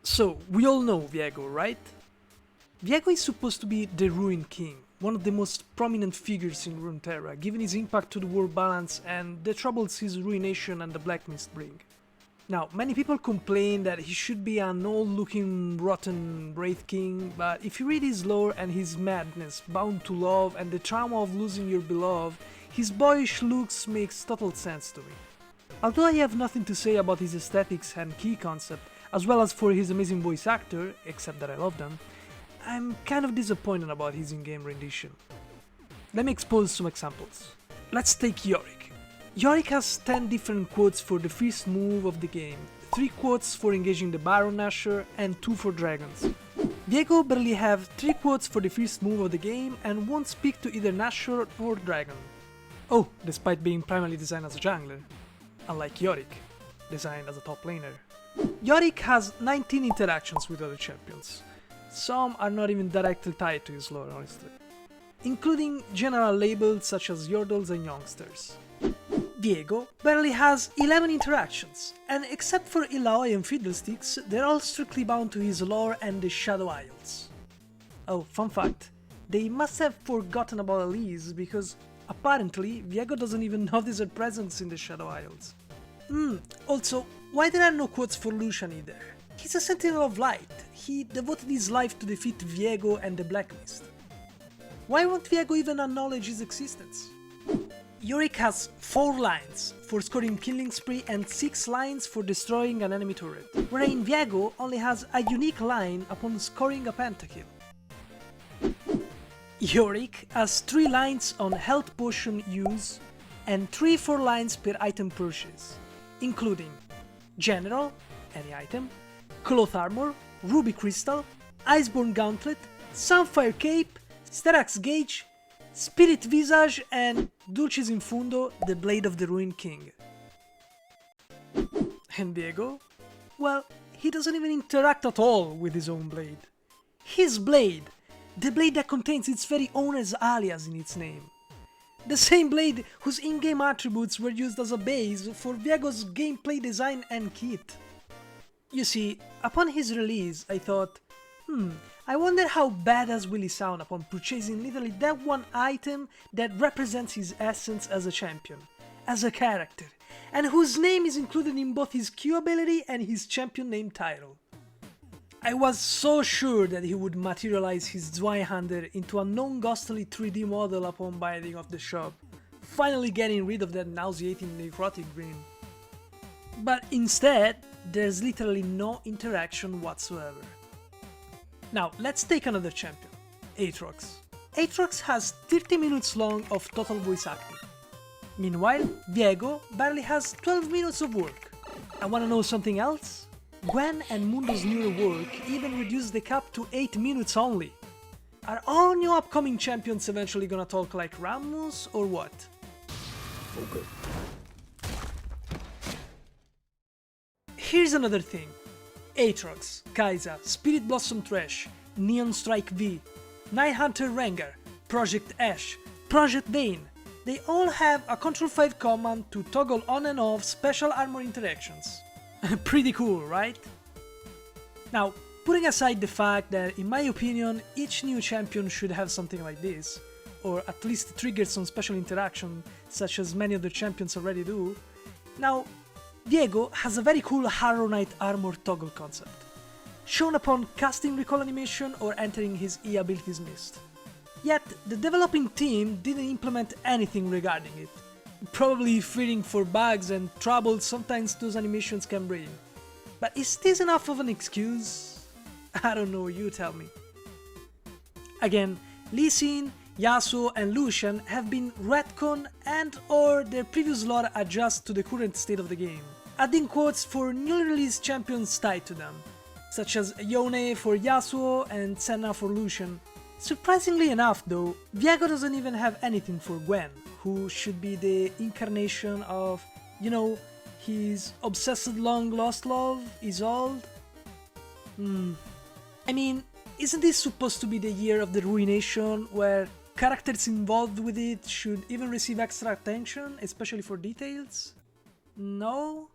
So, we all know Viego, right? Viego is supposed to be the Ruin King, one of the most prominent figures in Runeterra, given his impact to the world balance and the troubles his ruination and the Black Mist bring. Now, many people complain that he should be an old-looking, rotten Wraith King, but if you read his lore and his madness, bound to love, and the trauma of losing your beloved, his boyish looks makes total sense to me. Although I have nothing to say about his aesthetics and key concept, as well as for his amazing voice actor, except that I love them, I'm kind of disappointed about his in-game rendition. Let me expose some examples. Let's take Yorick. Yorick has 10 different quotes for the first move of the game, 3 quotes for engaging the Baron Nashor and 2 for dragons. Viego barely have 3 quotes for the first move of the game and won't speak to either Nashor or dragon. Oh, despite being primarily designed as a jungler, unlike Yorick, designed as a top laner. Yorick has 19 interactions with other champions. Some are not even directly tied to his lore, honestly, including general labels such as Yordles and Youngsters. Viego barely has 11 interactions, and except for Illaoi and Fiddlesticks, they're all strictly bound to his lore and the Shadow Isles. Oh, fun fact, they must have forgotten about Elise because apparently Viego doesn't even notice her presence in the Shadow Isles. Also, why there are no quotes for Lucian either? He's a Sentinel of Light. He devoted his life to defeat Viego and the Black Mist. Why won't Viego even acknowledge his existence? Yorick has 4 lines for scoring Killing Spree and 6 lines for destroying an enemy turret, wherein Viego only has a unique line upon scoring a pentakill. Yorick has 3 lines on health potion use and 3-4 lines per item purchase, including General, any item, Cloth Armor, Ruby Crystal, Iceborne Gauntlet, Sunfire Cape, Steraks Gauge, Spirit Visage and Dulcis in Fundo, the Blade of the Ruin King. And Viego? Well, he doesn't even interact at all with his own blade. His blade! The blade that contains its very owner's alias in its name. The same blade whose in-game attributes were used as a base for Viego's gameplay design and kit. You see, upon his release I thought, I wonder how badass will he sound upon purchasing literally that one item that represents his essence as a champion, as a character, and whose name is included in both his Q ability and his champion name title. I was so sure that he would materialize his Zweihander into a non-ghostly 3D model upon buying off the shop, finally getting rid of that nauseating necrotic grin. But instead, there's literally no interaction whatsoever. Now, let's take another champion, Aatrox. Aatrox has 30 minutes long of total voice acting. Meanwhile, Viego barely has 12 minutes of work. And wanna know something else? Gwen and Mundo's newer work even reduced the cap to 8 minutes only. Are all new upcoming champions eventually gonna talk like Rammus or what? Okay. Here's another thing. Aatrox, Kai'Sa, Spirit Blossom Thresh, Neon Strike V, Nighthunter Rengar, Project Ash, Project Vayne, they all have a Ctrl 5 command to toggle on and off special armor interactions. Pretty cool, right? Now, putting aside the fact that in my opinion each new champion should have something like this, or at least trigger some special interaction such as many other champions already do, now Viego has a very cool Harrow Knight armor toggle concept, shown upon casting recall animation or entering his E abilities mist. Yet, the developing team didn't implement anything regarding it, probably fearing for bugs and trouble sometimes those animations can bring. But is this enough of an excuse? I don't know, you tell me. Again, Lee Sin, Yasuo and Lucian have been retconned and or their previous lore adjust to the current state of the game, adding quotes for newly released champions tied to them, such as Yone for Yasuo and Senna for Lucian. Surprisingly enough though, Viego doesn't even have anything for Gwen, who should be the incarnation of, you know, his obsessed long lost love, Isolde? I mean, isn't this supposed to be the year of the ruination, where characters involved with it should even receive extra attention, especially for details? No?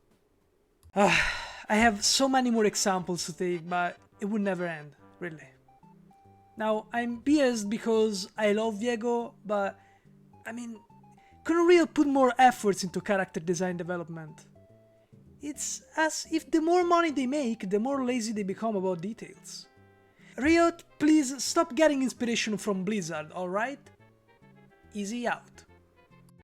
I have so many more examples to take, but it would never end, really. Now, I'm biased because I love Viego, but I mean, couldn't Riot put more efforts into character design development? It's as if the more money they make, the more lazy they become about details. Riot, please stop getting inspiration from Blizzard, alright? Easy out.